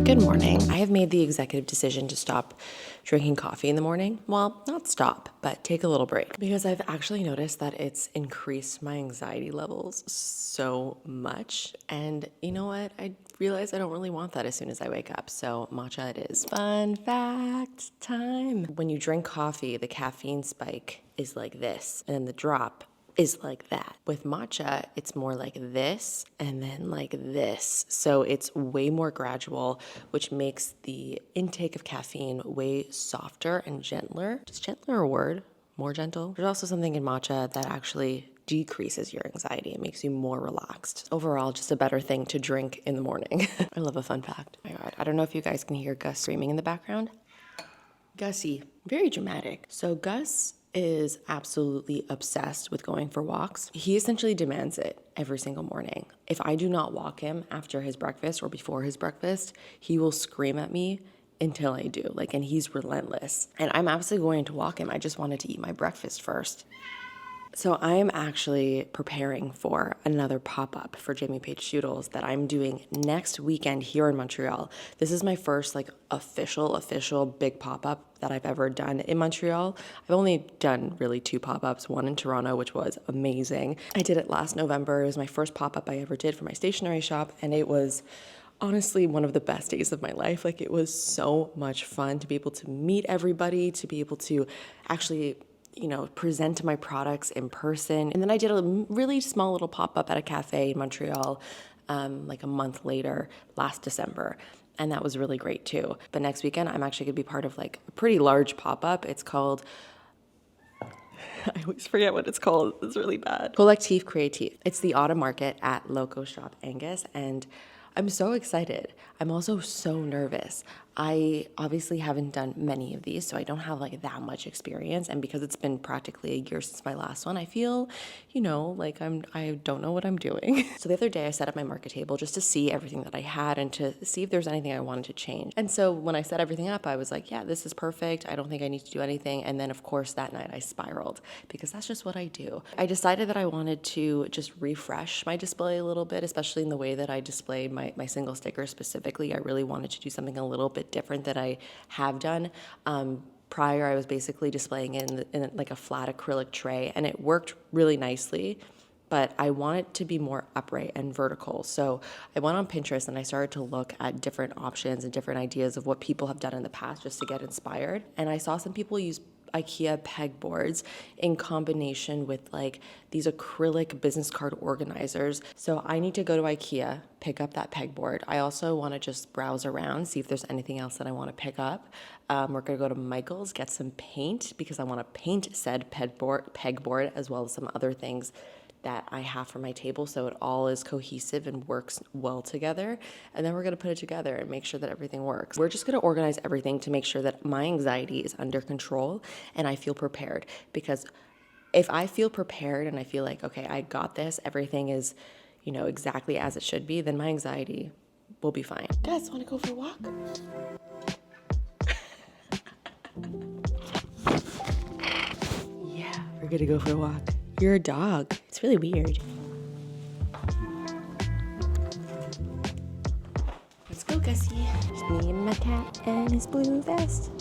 Good morning. I have made the executive decision to stop drinking coffee in the morning. Well, not stop, but take a little break because I've actually noticed that it's increased my anxiety levels so much. And you know what? I realize I don't really want that as soon as I wake up. So matcha it is. Fun fact time. When you drink coffee, the caffeine spike is like this, and then the drop is like that. With matcha, it's more like this and then like this. So it's way more gradual, which makes the intake of caffeine way softer and gentler. Is gentler a word? More gentle? There's also something in matcha that actually decreases your anxiety. It makes you more relaxed. Overall, just a better thing to drink in the morning. I love a fun fact. Oh my God, I don't know if you guys can hear Gus screaming in the background. Gussie, very dramatic. So Gus is absolutely obsessed with going for walks. He essentially demands it every single morning. If I do not walk him after his breakfast or before his breakfast, he will scream at me until I do. And he's relentless. And I'm absolutely going to walk him. I just wanted to eat my breakfast first. So I'm actually preparing for another pop-up for Jamie Paige Shoodles that I'm doing next weekend here in Montreal. This is my first official big pop-up that I've ever done in Montreal. I've only done really 2 pop-ups, one in Toronto, which was amazing. I did it last November. It was my first pop-up I ever did for my stationery shop, and it was honestly one of the best days of my life. It was so much fun to be able to meet everybody, to be able to actually present my products in person. And then I did a really small little pop-up at a cafe in Montreal a month later, last December. And that was really great too. But next weekend, I'm actually gonna be part of a pretty large pop-up. It's called, I always forget what it's called. It's really bad. Collectif Creatif. It's the autumn market at Loco Shop Angus. And I'm so excited. I'm also so nervous. I obviously haven't done many of these, so I don't have that much experience. And because it's been practically a year since my last one, I feel, I don't know what I'm doing. So the other day I set up my market table just to see everything that I had and to see if there's anything I wanted to change. And so when I set everything up, I was like, yeah, this is perfect. I don't think I need to do anything. And then of course that night I spiraled because that's just what I do. I decided that I wanted to just refresh my display a little bit, especially in the way that I display my single stickers specifically. I really wanted to do something a little bit different that I have done. Prior, I was basically displaying it in a flat acrylic tray, and it worked really nicely, but I want it to be more upright and vertical. So I went on Pinterest and I started to look at different options and different ideas of what people have done in the past just to get inspired. And I saw some people use Ikea pegboards in combination with these acrylic business card organizers. So I need to go to Ikea, pick up that pegboard. I also want to just browse around, see if there's anything else that I want to pick up. We're going to go to Michaels, get some paint because I want to paint said pegboard as well as some other things that I have for my table so it all is cohesive and works well together. And then we're gonna put it together and make sure that everything works. We're just gonna organize everything to make sure that my anxiety is under control and I feel prepared. Because if I feel prepared and I feel okay, I got this, everything is, exactly as it should be, then my anxiety will be fine. Guys, wanna go for a walk? Yeah, we're gonna go for a walk. You're a dog. It's really weird. Let's go, Gussie. It's me and my cat and his blue vest.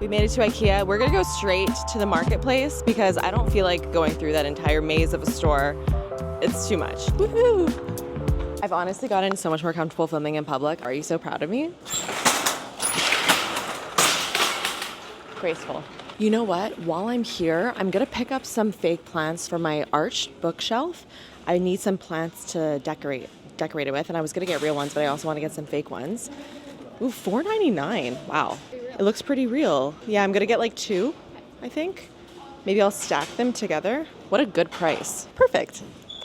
We made it to Ikea. We're gonna go straight to the marketplace because I don't feel like going through that entire maze of a store. It's too much. Woohoo! I've honestly gotten so much more comfortable filming in public. Are you so proud of me? Graceful. You know what? While I'm here, I'm gonna pick up some fake plants for my arched bookshelf. I need some plants to decorate it with, and I was gonna get real ones, but I also want to get some fake ones. Ooh, $4.99. Wow. It looks pretty real. Yeah, I'm gonna get 2, I think. Maybe I'll stack them together. What a good price. Perfect.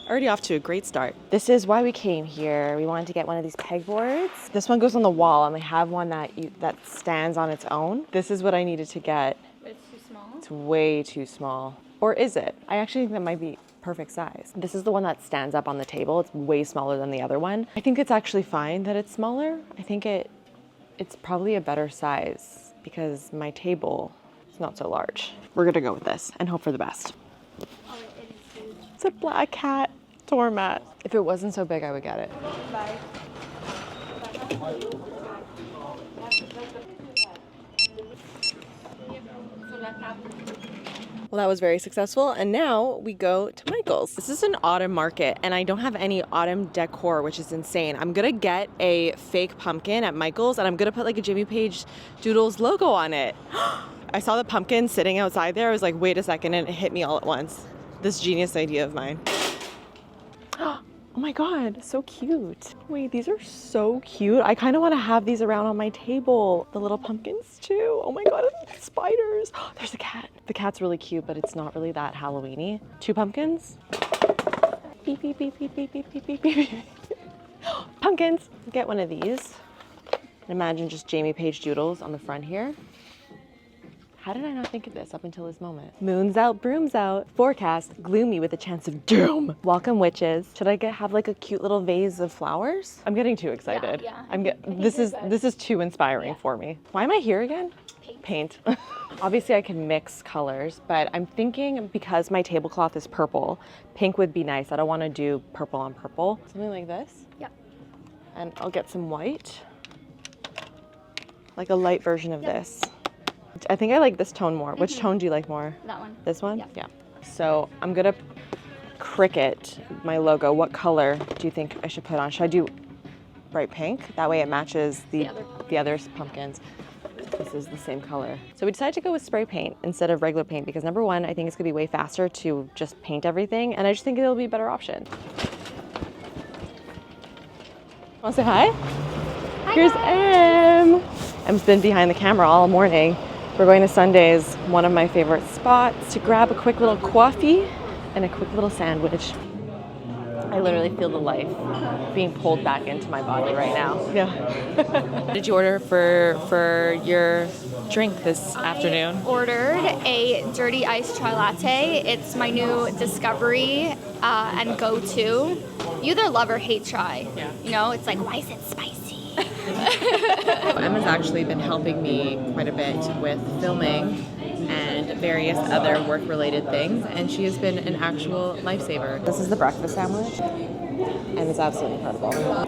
Already off to a great start. This is why we came here. We wanted to get one of these pegboards. This one goes on the wall, and they have one that stands on its own. This is what I needed to get. But it's too small? It's way too small. Or is it? I actually think that might be perfect size. This is the one that stands up on the table. It's way smaller than the other one. I think it's actually fine that it's smaller. I think it's probably a better size because my table is not so large. We're gonna go with this and hope for the best. Oh, it is huge. It's a black cat doormat. If it wasn't so big, I would get it. Bye. Well, that was very successful. And now we go to Michaels. This is an autumn market and I don't have any autumn decor, which is insane. I'm gonna get a fake pumpkin at Michaels and I'm gonna put like a Jimmy Page Doodles logo on it. I saw the pumpkin sitting outside there. I was like, wait a second, and it hit me all at once. This genius idea of mine. Oh my God, so cute. Wait, these are so cute. I kind of want to have these around on my table. The little pumpkins too. Oh my God, spiders. There's a cat. The cat's really cute, but it's not really that Halloween-y. 2 pumpkins. Beep, beep, beep, beep, beep, beep, beep, beep, beep. Pumpkins. Get one of these. And imagine just Jamie Page Doodles on the front here. How did I not think of this up until this moment? Moon's out, broom's out. Forecast, gloomy with a chance of doom. Welcome witches. Should I have like a cute little vase of flowers? I'm getting too excited. Yeah. This is too inspiring for me. Why am I here again? Paint. Obviously I can mix colors, but I'm thinking because my tablecloth is purple, pink would be nice. I don't want to do purple on purple. Something like this? Yep. And I'll get some white. Like a light version of this. I think I like this tone more. Which tone do you like more? That one. This one? Yeah. Yeah. So I'm gonna Cricut my logo. What color do you think I should put on? Should I do bright pink? That way it matches the other pumpkins. This is the same color. So we decided to go with spray paint instead of regular paint because number one, I think it's gonna be way faster to just paint everything, and I just think it'll be a better option. Wanna say hi? Hi. Here's Em. Em's been behind the camera all morning. We're going to Sunday's, one of my favorite spots, to grab a quick little coffee and a quick little sandwich. I literally feel the life being pulled back into my body right now. Yeah. What did you order for your drink this afternoon? I ordered a dirty iced chai latte. It's my new discovery and go-to. You either love or hate chai. Yeah. You know, it's like, why is it spicy? Emma's actually been helping me quite a bit with filming and various other work-related things, and she has been an actual lifesaver. This is the breakfast sandwich, and it's absolutely incredible.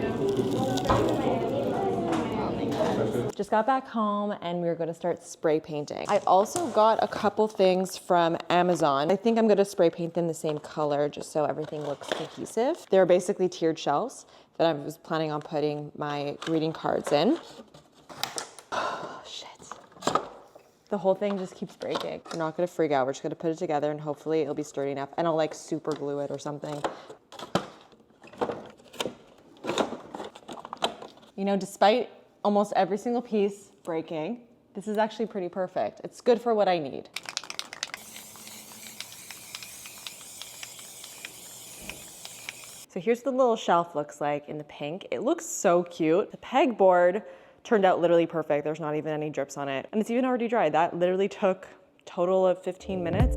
Just got back home and we're going to start spray painting. I also got a couple things from Amazon. I think I'm going to spray paint them the same color just so everything looks cohesive. They're basically tiered shelves that I was planning on putting my greeting cards in. Oh, shit. The whole thing just keeps breaking. We're not going to freak out. We're just going to put it together and hopefully it'll be sturdy enough, and I'll like super glue it or something. You know, despite almost every single piece breaking, this is actually pretty perfect. It's good for what I need. So here's what the little shelf looks like in the pink. It looks so cute. The pegboard turned out literally perfect. There's not even any drips on it. And it's even already dried. That literally took a total of 15 minutes.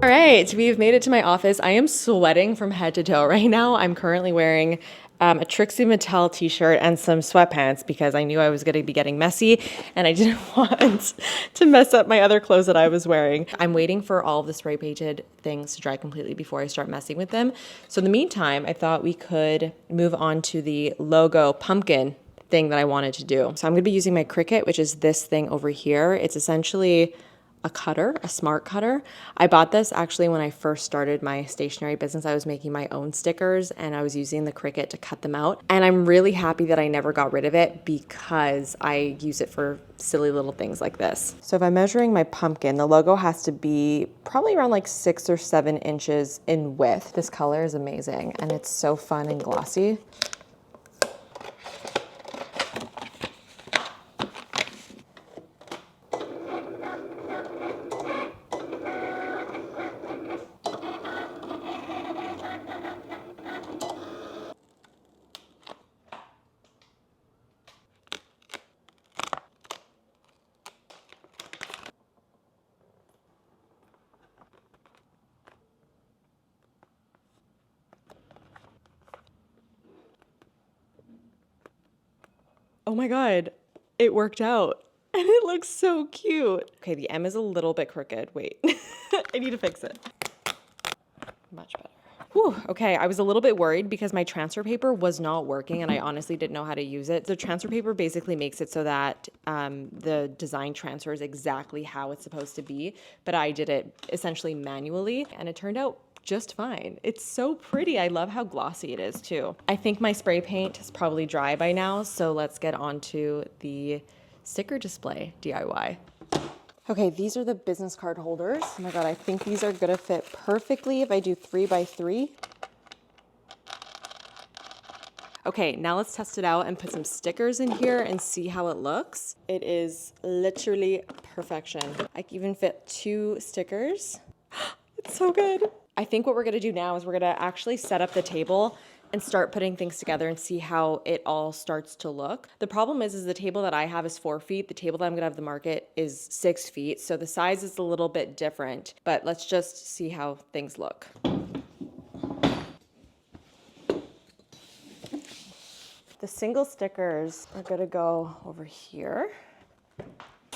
All right, we've made it to my office. I am sweating from head to toe right now. I'm currently wearing a Trixie Mattel t-shirt and some sweatpants because I knew I was going to be getting messy and I didn't want to mess up my other clothes that I was wearing. I'm waiting for all of the spray painted things to dry completely before I start messing with them. So in the meantime, I thought we could move on to the logo pumpkin thing that I wanted to do. So I'm going to be using my Cricut, which is this thing over here. It's essentially a cutter, a smart cutter. I bought this actually when I first started my stationery business. I was making my own stickers and I was using the Cricut to cut them out. And I'm really happy that I never got rid of it because I use it for silly little things like this. So if I'm measuring my pumpkin, the logo has to be probably around like 6 or 7 inches in width. This color is amazing and it's so fun and glossy. Oh my God, it worked out. And it looks so cute. Okay, the M is a little bit crooked. Wait, I need to fix it. Much better. Whew, okay, I was a little bit worried because my transfer paper was not working and I honestly didn't know how to use it. The transfer paper basically makes it so that the design transfers exactly how it's supposed to be, but I did it essentially manually and it turned out just fine. It's so pretty. I love how glossy it is too. I think my spray paint is probably dry by now, so let's get on to the sticker display DIY. Okay, these are the business card holders. Oh my God, I think these are gonna fit perfectly if I do 3 by 3. Okay, now let's test it out and put some stickers in here and see how it looks. It is literally perfection. I can even fit 2 stickers. It's so good. I think what we're gonna do now is we're gonna actually set up the table and start putting things together and see how it all starts to look. The problem is the table that I have is 4 feet. The table that I'm gonna have at the market is 6 feet. So the size is a little bit different, but let's just see how things look. The single stickers are gonna go over here.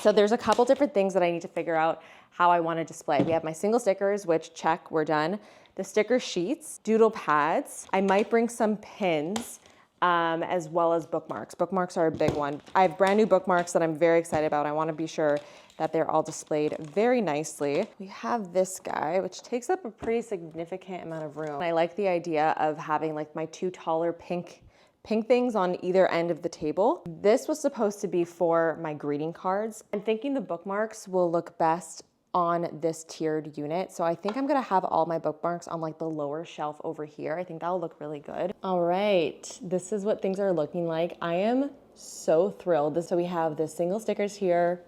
So there's a couple different things that I need to figure out how I wanna display. We have my single stickers, which check, we're done. The sticker sheets, doodle pads. I might bring some pins as well as bookmarks. Bookmarks are a big one. I have brand new bookmarks that I'm very excited about. I want to be sure that they're all displayed very nicely. We have this guy, which takes up a pretty significant amount of room. I like the idea of having like my 2 taller pink things on either end of the table. This was supposed to be for my greeting cards. I'm thinking the bookmarks will look best on this tiered unit. So I think I'm gonna have all my bookmarks on like the lower shelf over here. I think that'll look really good. All right, this is what things are looking like. I am so thrilled. So we have the single stickers here,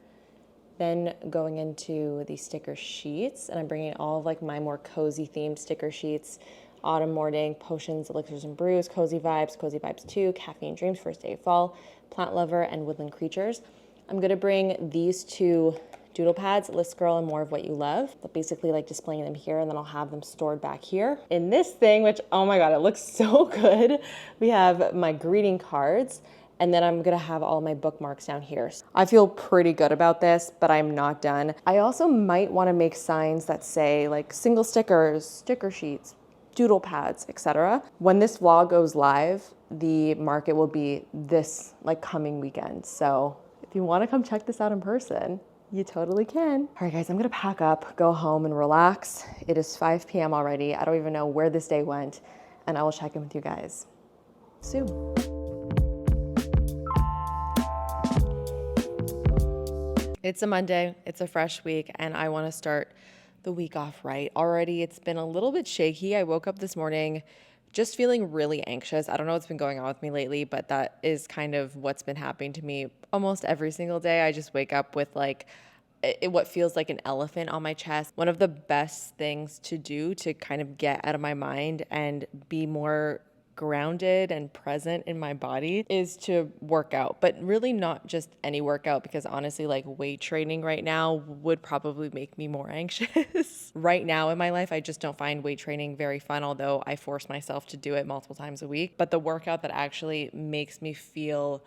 then going into the sticker sheets, and I'm bringing all of like my more cozy themed sticker sheets. Autumn Morning, Potions, Elixirs and Brews, Cozy Vibes 2, Caffeine Dreams, First Day of Fall, Plant Lover, and Woodland Creatures. I'm gonna bring these 2 doodle pads, List Girl and More of What You Love, but basically like displaying them here, and then I'll have them stored back here. In this thing, which, oh my God, it looks so good, we have my greeting cards, and then I'm gonna have all my bookmarks down here. I feel pretty good about this, but I'm not done. I also might wanna make signs that say like single stickers, sticker sheets, doodle pads, etc. When this vlog goes live, the market will be this like coming weekend. So if you wanna come check this out in person, you totally can. All right, guys, I'm gonna pack up, go home and relax. It is 5 p.m. already. I don't even know where this day went, and I will check in with you guys soon. It's a Monday, it's a fresh week, and I wanna start the week off right. Already, it's been a little bit shaky. I woke up this morning just feeling really anxious. I don't know what's been going on with me lately, but that is kind of what's been happening to me almost every single day. I just wake up with like what feels like an elephant on my chest. One of the best things to do to kind of get out of my mind and be more grounded and present in my body is to work out, but really not just any workout, because honestly, like weight training right now would probably make me more anxious. Right now in my life, I just don't find weight training very fun, although I force myself to do it multiple times a week. But the workout that actually makes me feel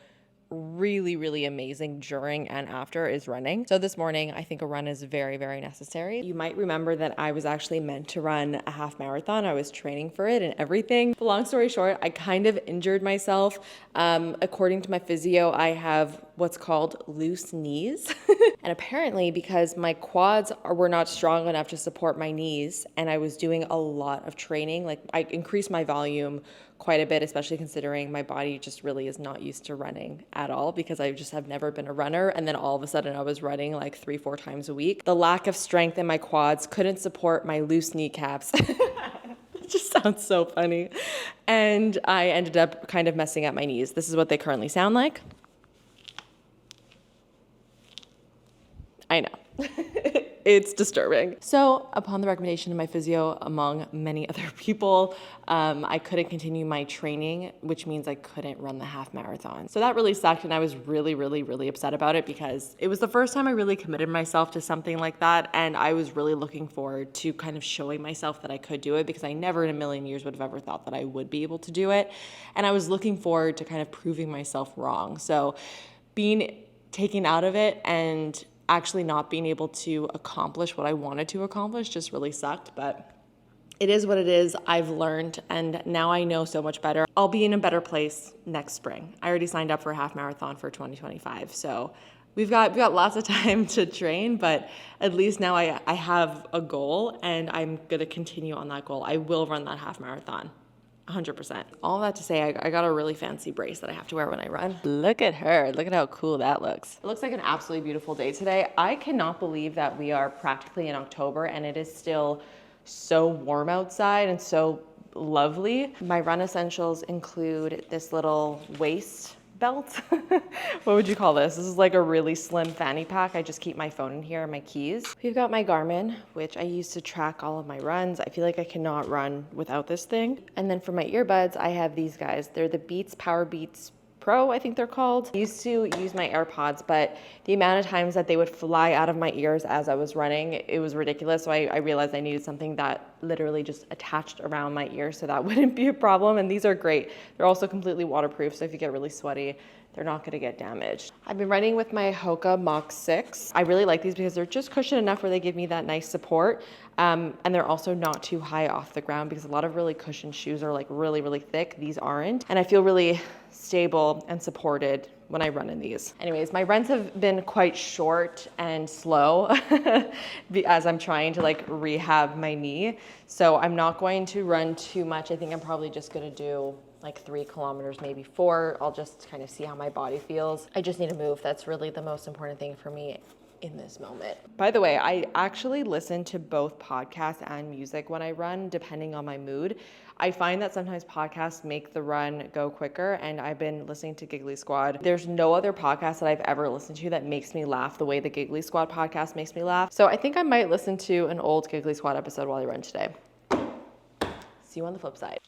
really, really amazing during and after is running. So this morning, I think a run is very, very necessary. You might remember that I was actually meant to run a half marathon. I was training for it and everything. But long story short, I kind of injured myself. According to my physio, I have what's called loose knees. And apparently because my quads were not strong enough to support my knees, and I was doing a lot of training, like I increased my volume quite a bit, especially considering my body just really is not used to running at all, because I just have never been a runner. And then all of a sudden I was running like 3-4 times a week. The lack of strength in my quads couldn't support my loose kneecaps. It just sounds so funny. And I ended up kind of messing up my knees. This is what they currently sound like. I know. It's disturbing. So upon the recommendation of my physio, among many other people, I couldn't continue my training, which means I couldn't run the half marathon. So that really sucked, and I was really, really, really upset about it because it was the first time I really committed myself to something like that, and I was really looking forward to kind of showing myself that I could do it because I never in a million years would have ever thought that I would be able to do it. And I was looking forward to kind of proving myself wrong. So being taken out of it and actually not being able to accomplish what I wanted to accomplish just really sucked, but it is what it is. I've learned, and now I know so much better. I'll be in a better place next spring. I already signed up for a half marathon for 2025, so we've got lots of time to train, but at least now I have a goal, and I'm gonna continue on that goal. I will run that half marathon. 100%. All that to say, I got a really fancy brace that I have to wear when I run. Look at her. Look at how cool that looks. It looks like an absolutely beautiful day today. I cannot believe that we are practically in October and it is still so warm outside and so lovely. My run essentials include this little waist belt. What would you call this? This is like a really slim fanny pack. I just keep my phone in here and my keys. We've got my Garmin, which I use to track all of my runs. I feel like I cannot run without this thing. And then for my earbuds, I have these guys. They're the Beats Power Beats Pro, I think they're called. I used to use my AirPods, but the amount of times that they would fly out of my ears as I was running, it was ridiculous. So I realized I needed something that literally just attached around my ear so that wouldn't be a problem. And these are great. They're also completely waterproof, so if you get really sweaty, they're not gonna get damaged. I've been running with my Hoka Mach 6. I really like these because they're just cushioned enough where they give me that nice support. And they're also not too high off the ground because a lot of really cushioned shoes are like really, really thick. These aren't. And I feel really stable and supported when I run in these. Anyways, my runs have been quite short and slow as I'm trying to like rehab my knee. So I'm not going to run too much. I think I'm probably just gonna do like 3 kilometers, maybe 4. I'll just kind of see how my body feels. I just need to move. That's really the most important thing for me in this moment. By the way, I actually listen to both podcasts and music when I run, depending on my mood. I find that sometimes podcasts make the run go quicker, and I've been listening to Giggly Squad. There's no other podcast that I've ever listened to that makes me laugh the way the Giggly Squad podcast makes me laugh. So I think I might listen to an old Giggly Squad episode while I run today. See you on the flip side.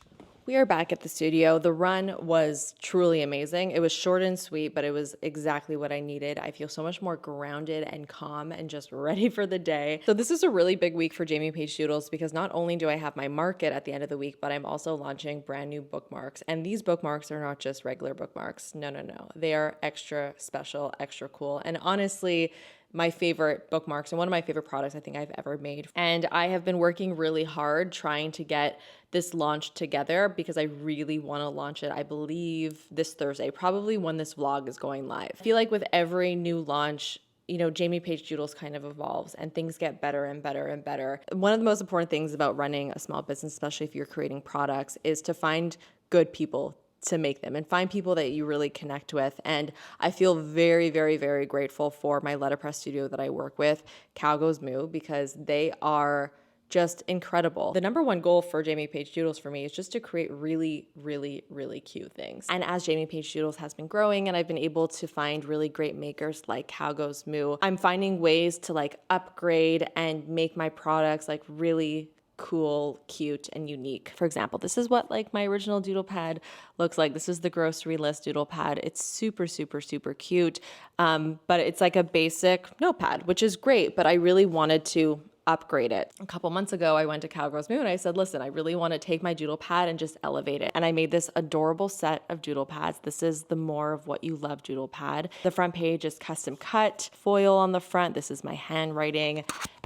We are back at the studio. The run was truly amazing. It was short and sweet, but it was exactly what I needed. I feel so much more grounded and calm and just ready for the day. So this is a really big week for Jamie Paige Doodles because not only do I have my market at the end of the week, but I'm also launching brand new bookmarks. And these bookmarks are not just regular bookmarks. No. They are extra special, extra cool. And honestly, my favorite bookmarks and one of my favorite products I think I've ever made. And I have been working really hard trying to get this launched together because I really want to launch it, I believe, this Thursday, probably when this vlog is going live. I feel like with every new launch, you know, Jamie Paige Doodles kind of evolves and things get better and better and better. One of the most important things about running a small business, especially if you're creating products, is to find good people to make them and find people that you really connect with. And I feel very, very, very grateful for my letterpress studio that I work with, Cow Goes Moo, because they are just incredible. The number one goal for Jamie Paige Doodles for me is just to create really, really, really cute things. And as Jamie Paige Doodles has been growing and I've been able to find really great makers like Cow Goes Moo, I'm finding ways to like upgrade and make my products like really cool, cute, and unique. For example, this is what like my original doodle pad looks like. This is the grocery list doodle pad. It's super, super, super cute. But it's like a basic notepad, which is great, but I really wanted to upgrade it. A couple months ago, I went to Cow Goes Moo and I said, listen, I really want to take my doodle pad and just elevate it. And I made this adorable set of doodle pads. This is the More of What You Love doodle pad. The front page is custom cut, foil on the front. This is my handwriting.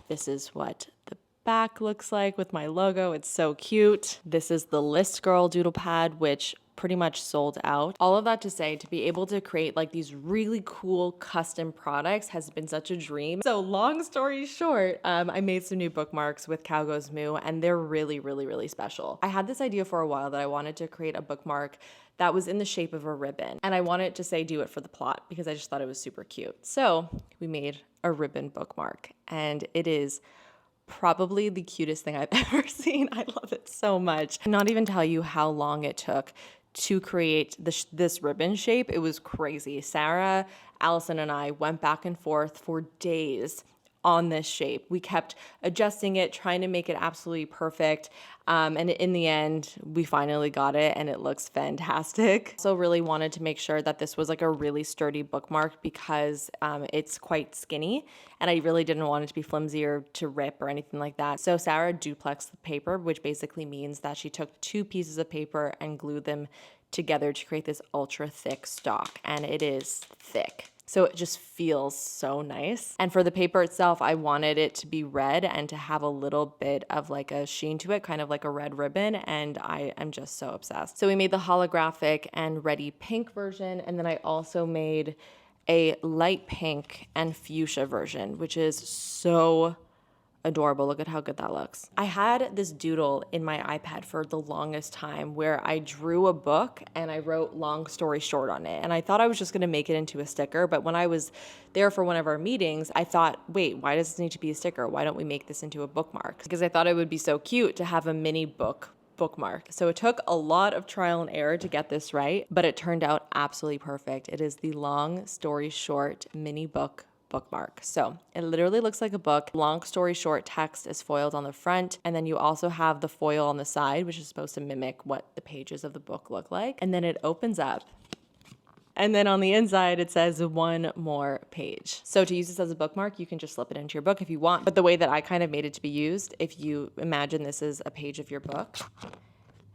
This is what the back looks like with my logo. It's so cute. This is the List Girl doodle pad, which pretty much sold out. All of that to say, to be able to create like these really cool custom products has been such a dream. So long story short, I made some new bookmarks with Cow Goes Moo, and they're really, really, really special. I had this idea for a while that I wanted to create a bookmark that was in the shape of a ribbon, and I wanted to say do it for the plot because I just thought it was super cute. So we made a ribbon bookmark, and it is probably the cutest thing I've ever seen. I love it so much. I cannot even tell you how long it took to create this ribbon shape. It was crazy. Sarah, Allison, and I went back and forth for days on this shape. We kept adjusting it, trying to make it absolutely perfect. And in the end, we finally got it and it looks fantastic. So really wanted to make sure that this was like a really sturdy bookmark because it's quite skinny and I really didn't want it to be flimsy or to rip or anything like that. So Sarah duplexed the paper, which basically means that she took 2 pieces of paper and glued them together to create this ultra thick stock, and it is thick. So it just feels so nice. And for the paper itself, I wanted it to be red and to have a little bit of like a sheen to it, kind of like a red ribbon, and I am just so obsessed. So we made the holographic and ready pink version, and then I also made a light pink and fuchsia version, which is so adorable. Look at how good that looks. I had this doodle in my iPad for the longest time where I drew a book and I wrote long story short on it. And I thought I was just going to make it into a sticker. But when I was there for one of our meetings, I thought, wait, why does this need to be a sticker? Why don't we make this into a bookmark? Because I thought it would be so cute to have a mini bookmark. So it took a lot of trial and error to get this right, but it turned out absolutely perfect. It is the long story short mini bookmark. So it literally looks like a book. Long story short text is foiled on the front, and then you also have the foil on the side, which is supposed to mimic what the pages of the book look like. And then it opens up. And then on the inside, it says 1 more page. So to use this as a bookmark, you can just slip it into your book if you want. But the way that I kind of made it to be used, if you imagine this is a page of your book,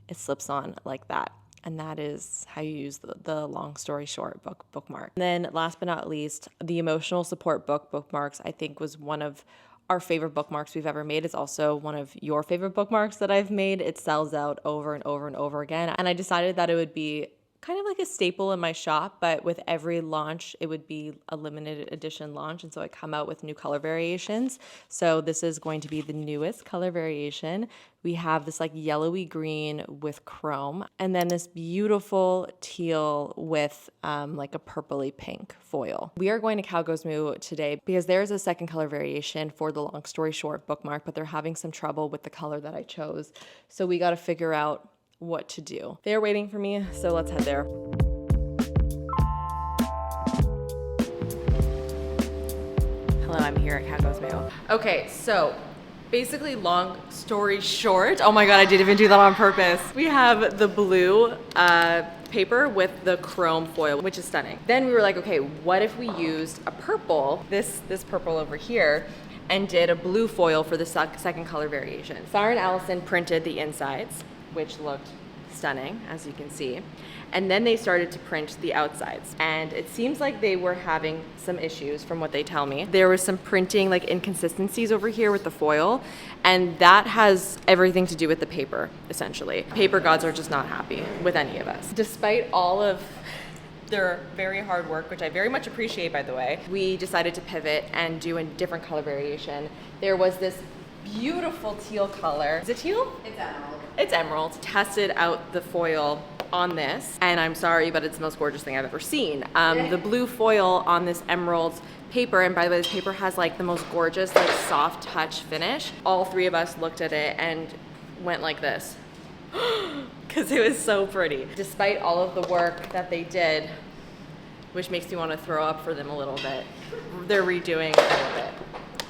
it slips on like that. And that is how you use the long story short bookmark. And then last but not least, the emotional support bookmarks, I think, was one of our favorite bookmarks we've ever made. It's also one of your favorite bookmarks that I've made. It sells out over and over and over again. And I decided that it would be kind of like a staple in my shop, but with every launch, it would be a limited edition launch. And so I come out with new color variations. So this is going to be the newest color variation. We have this like yellowy green with chrome, and then this beautiful teal with like a purpley pink foil. We are going to Cow Goes Moo today because there's a second color variation for the long story short bookmark, but they're having some trouble with the color that I chose. So we got to figure out what to do. They're waiting for me, so let's head there. Hello, I'm here at Cow Goes Moo. Okay, so basically, long story short, oh my god, I didn't even do that on purpose. We have the blue paper with the chrome foil, which is stunning. Then we were like, okay, what if we used a purple, this purple over here, and did a blue foil for the second color variation. Sarah and Allison printed the insides, which looked stunning, as you can see. And then they started to print the outsides. And it seems like they were having some issues from what they tell me. There was some printing like inconsistencies over here with the foil, and that has everything to do with the paper, essentially. Paper gods are just not happy with any of us. Despite all of their very hard work, which I very much appreciate, by the way, we decided to pivot and do a different color variation. There was this beautiful teal color. Is it teal? It's emerald. It's emerald. Tested out the foil on this, and I'm sorry, but it's the most gorgeous thing I've ever seen. The blue foil on this emerald paper, and by the way, this paper has like the most gorgeous, like soft touch finish. All 3 of us looked at it and went like this, because it was so pretty. Despite all of the work that they did, which makes me want to throw up for them a little bit, they're redoing a little bit.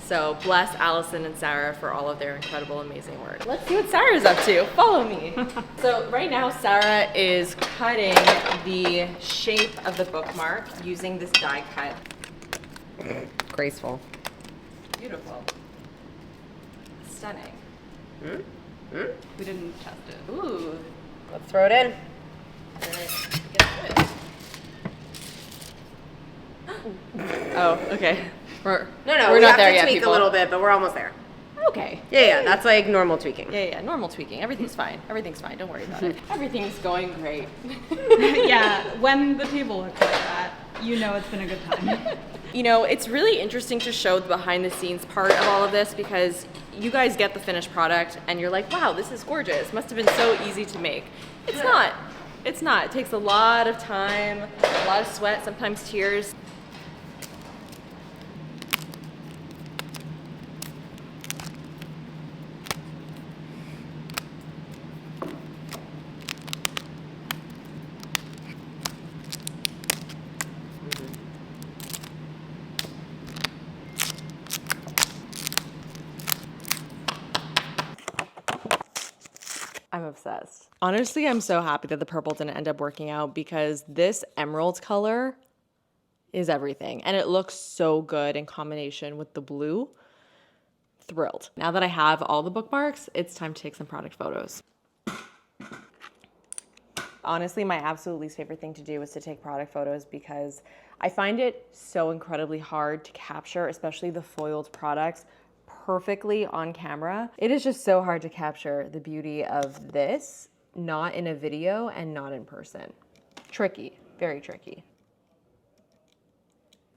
So bless Allison and Sarah for all of their incredible, amazing work. Let's see what Sarah's up to. Follow me. So right now, Sarah is cutting the shape of the bookmark using this die cut. Graceful. Beautiful. Stunning. We didn't test it. Ooh. Let's throw it in. Oh, okay. We're we not have there to yet, tweak people. a little bit, but we're almost there. Okay. Yeah, that's like normal tweaking. Yeah, normal tweaking. Everything's fine. Everything's fine. Don't worry about it. Everything's going great. Yeah, when the table looks like that, you know it's been a good time. You know, it's really interesting to show the behind the scenes part of all of this because you guys get the finished product and you're like, wow, this is gorgeous. Must have been so easy to make. It's not. It's not. It takes a lot of time, a lot of sweat, sometimes tears. I'm obsessed. Honestly, I'm so happy that the purple didn't end up working out because this emerald color is everything. And it looks so good in combination with the blue. Thrilled. Now that I have all the bookmarks, it's time to take some product photos. Honestly, my absolute least favorite thing to do is to take product photos because I find it so incredibly hard to capture, especially the foiled products, perfectly on camera. It is just so hard to capture the beauty of this, not in a video and not in person. Tricky, very tricky.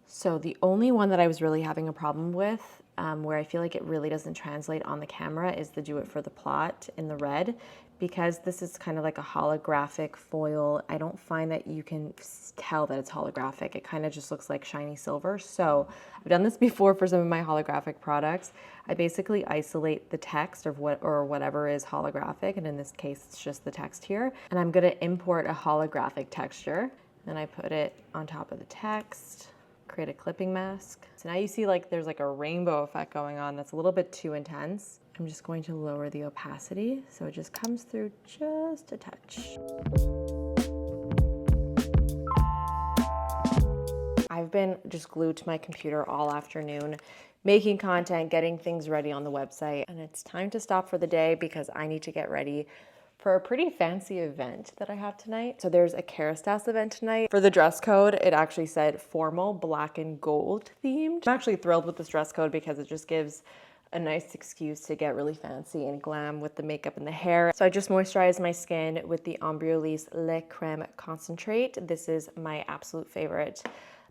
So the only one that I was really having a problem with, where I feel like it really doesn't translate on the camera, is the Do It For The Plot in the red, because this is kind of like a holographic foil. I don't find that you can tell that it's holographic. It kind of just looks like shiny silver. So I've done this before for some of my holographic products. I basically isolate the text of whatever is holographic, and in this case, it's just the text here. And I'm gonna import a holographic texture, and I put it on top of the text. Create a clipping mask. So now you see like there's like a rainbow effect going on that's a little bit too intense. I'm just going to lower the opacity so it just comes through just a touch. I've been just glued to my computer all afternoon, making content, getting things ready on the website, and it's time to stop for the day because I need to get ready for a pretty fancy event that I have tonight. So there's a Kerastase event tonight. For the dress code, it actually said formal black and gold themed. I'm actually thrilled with this dress code because it just gives a nice excuse to get really fancy and glam with the makeup and the hair. So I just moisturized my skin with the Embryolisse Le Creme Concentrate. This is my absolute favorite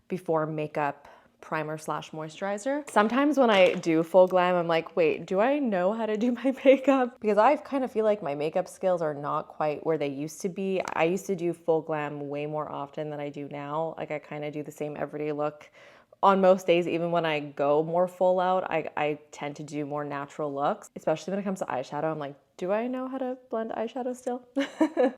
before makeup primer slash moisturizer. Sometimes when I do full glam, I'm like, wait, do I know how to do my makeup? Because I kind of feel like my makeup skills are not quite where they used to be. I used to do full glam way more often than I do now. Like I kind of do the same everyday look on most days. Even when I go more full out, I tend to do more natural looks, especially when it comes to eyeshadow. I'm like, do I know how to blend eyeshadow still?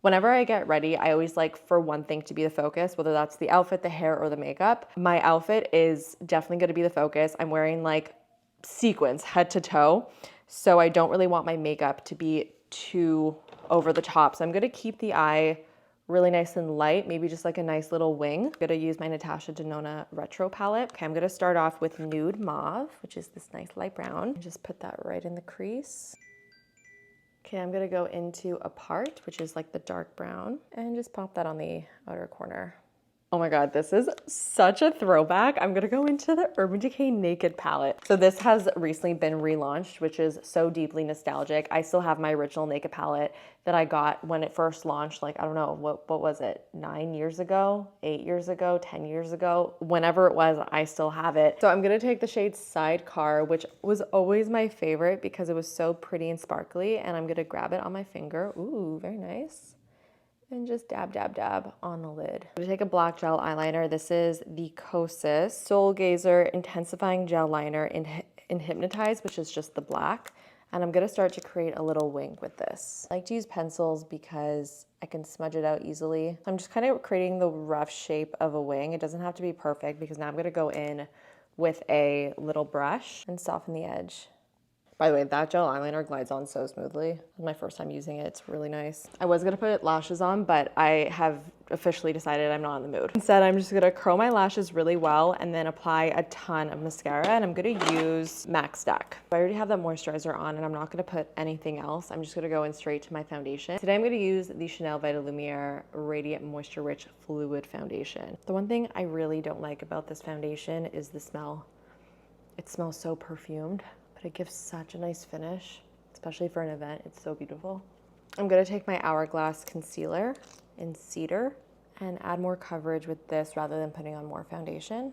Whenever I get ready, I always like for one thing to be the focus, whether that's the outfit, the hair, or the makeup. My outfit is definitely gonna be the focus. I'm wearing like sequins head to toe, so I don't really want my makeup to be too over the top. So I'm gonna keep the eye really nice and light, maybe just like a nice little wing. I'm gonna use my Natasha Denona Retro palette. Okay, I'm gonna start off with Nude Mauve, which is this nice light brown. Just put that right in the crease. Okay, I'm gonna go into Apart, which is like the dark brown, and just pop that on the outer corner. Oh my God, this is such a throwback. I'm gonna go into the Urban Decay Naked palette. So this has recently been relaunched, which is so deeply nostalgic. I still have my original Naked palette that I got when it first launched, like, I don't know, what was it, 9 years ago, 8 years ago, 10 years ago? Whenever it was, I still have it. So I'm gonna take the shade Sidecar, which was always my favorite because it was so pretty and sparkly, and I'm gonna grab it on my finger. Ooh, very nice. And just dab, dab, dab on the lid. I'm gonna take a black gel eyeliner. This is the Kosas Soul Gazer Intensifying Gel Liner in Hypnotize, which is just the black. And I'm gonna start to create a little wing with this. I like to use pencils because I can smudge it out easily. I'm just kind of creating the rough shape of a wing. It doesn't have to be perfect because now I'm gonna go in with a little brush and soften the edge. By the way, that gel eyeliner glides on so smoothly. This is my first time using it. It's really nice. I was gonna put lashes on, but I have officially decided I'm not in the mood. Instead, I'm just gonna curl my lashes really well and then apply a ton of mascara, and I'm gonna use MAC Stack. I already have that moisturizer on, and I'm not gonna put anything else. I'm just gonna go in straight to my foundation. Today, I'm gonna use the Chanel Vita Lumiere Radiant Moisture Rich Fluid Foundation. The one thing I really don't like about this foundation is the smell. It smells so perfumed. It gives such a nice finish, especially for an event. It's so beautiful. I'm gonna take my Hourglass concealer in Cedar and add more coverage with this rather than putting on more foundation.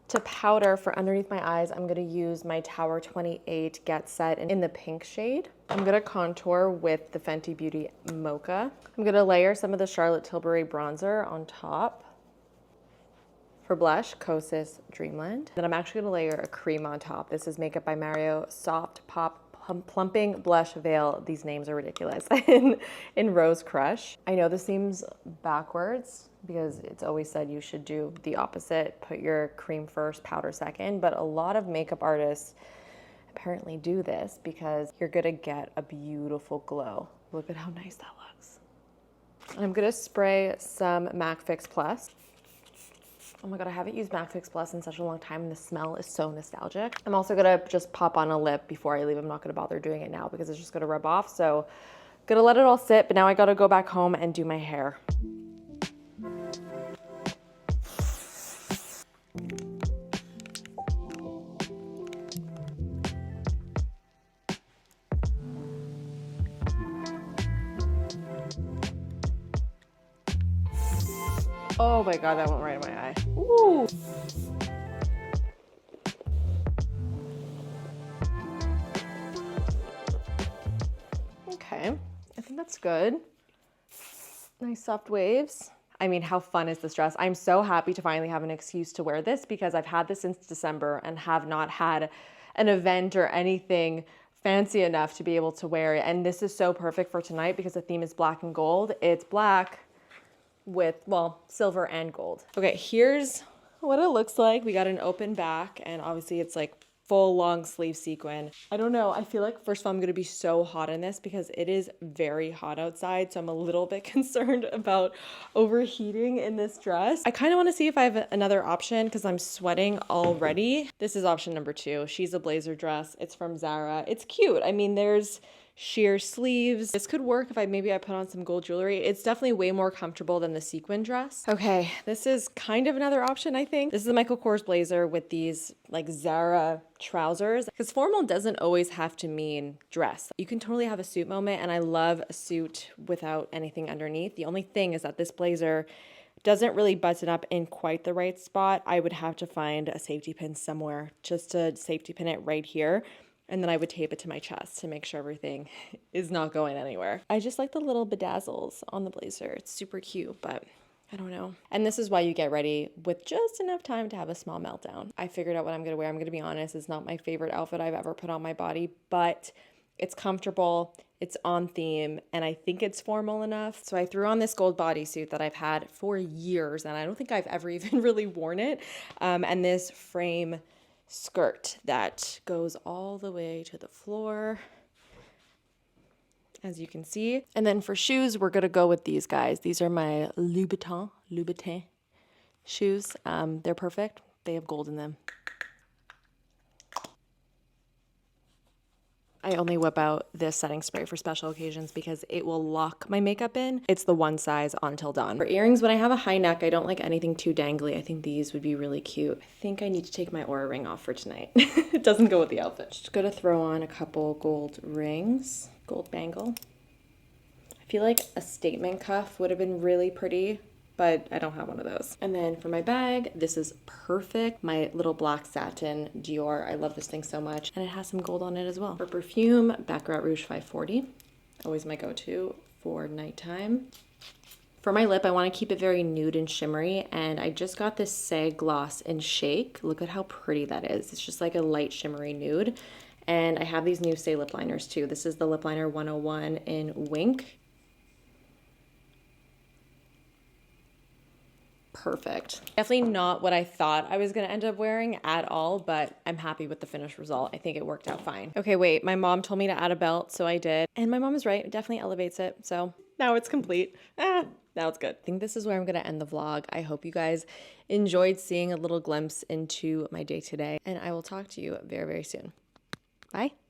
To powder for underneath my eyes, I'm gonna use my Tower 28 Get Set in the pink shade. I'm gonna contour with the Fenty Beauty Mocha. I'm gonna layer some of the Charlotte Tilbury bronzer on top. For blush, Kosas Dreamland. Then I'm actually gonna layer a cream on top. This is Makeup by Mario Soft Pop Plumping Blush Veil. These names are ridiculous. in Rose Crush. I know this seems backwards because it's always said you should do the opposite. Put your cream first, powder second. But a lot of makeup artists apparently do this because you're gonna get a beautiful glow. Look at how nice that looks. And I'm gonna spray some MAC Fix Plus. Oh my God, I haven't used MAC Fix Plus in such a long time and the smell is so nostalgic. I'm also gonna just pop on a lip before I leave. I'm not gonna bother doing it now because it's just gonna rub off. So gonna let it all sit, but now I gotta go back home and do my hair. Oh my God, that went right in my eye. Ooh. Okay, I think that's good. Nice soft waves. I mean, how fun is this dress? I'm so happy to finally have an excuse to wear this because I've had this since December and have not had an event or anything fancy enough to be able to wear it. And this is so perfect for tonight because the theme is black and gold. It's black with, well, silver and gold. Okay, here's what it looks like. We got an open back and obviously it's like full long sleeve sequin. I don't know, I feel like first of all, I'm gonna be so hot in this because it is very hot outside. So I'm a little bit concerned about overheating in this dress. I kind of wanna see if I have another option because I'm sweating already. This is option number 2. She's a blazer dress. It's from Zara. It's cute. I mean, there's sheer sleeves. This could work if maybe I put on some gold jewelry. It's definitely way more comfortable than the sequin dress. Okay, this is kind of another option, I think. This is a Michael Kors blazer with these like Zara trousers because formal doesn't always have to mean dress. You can totally have a suit moment and I love a suit without anything underneath. The only thing is that this blazer doesn't really button up in quite the right spot. I would have to find a safety pin somewhere just to safety pin it right here. And then I would tape it to my chest to make sure everything is not going anywhere. I just like the little bedazzles on the blazer. It's super cute, but I don't know. And this is why you get ready with just enough time to have a small meltdown. I figured out what I'm gonna wear. I'm gonna be honest, it's not my favorite outfit I've ever put on my body, but it's comfortable, it's on theme, and I think it's formal enough. So I threw on this gold bodysuit that I've had for years, and I don't think I've ever even really worn it. And this frame skirt that goes all the way to the floor, as you can see. And then for shoes, we're gonna go with these guys. These are my Louboutin shoes. They're perfect. They have gold in them. I only whip out this setting spray for special occasions because it will lock my makeup in. It's the one size until dawn. For earrings, when I have a high neck, I don't like anything too dangly. I think these would be really cute. I think I need to take my Aura ring off for tonight. It doesn't go with the outfit. Just gonna throw on a couple gold rings, gold bangle. I feel like a statement cuff would have been really pretty, but I don't have one of those. And then for my bag, this is perfect. My little black satin Dior. I love this thing so much. And it has some gold on it as well. For perfume, Baccarat Rouge 540. Always my go-to for nighttime. For my lip, I want to keep it very nude and shimmery. And I just got this Sag Gloss in Shake. Look at how pretty that is. It's just like a light shimmery nude. And I have these new Stay lip liners too. This is the lip liner 101 in Wink. Perfect. Definitely not what I thought I was gonna end up wearing at all, but I'm happy with the finished result. I think it worked out fine. Okay, wait, my mom told me to add a belt, so I did. And my mom is right, it definitely elevates it. So now it's complete. Now it's good. I think this is where I'm gonna end the vlog. I hope you guys enjoyed seeing a little glimpse into my day today, and I will talk to you very, very soon. Bye.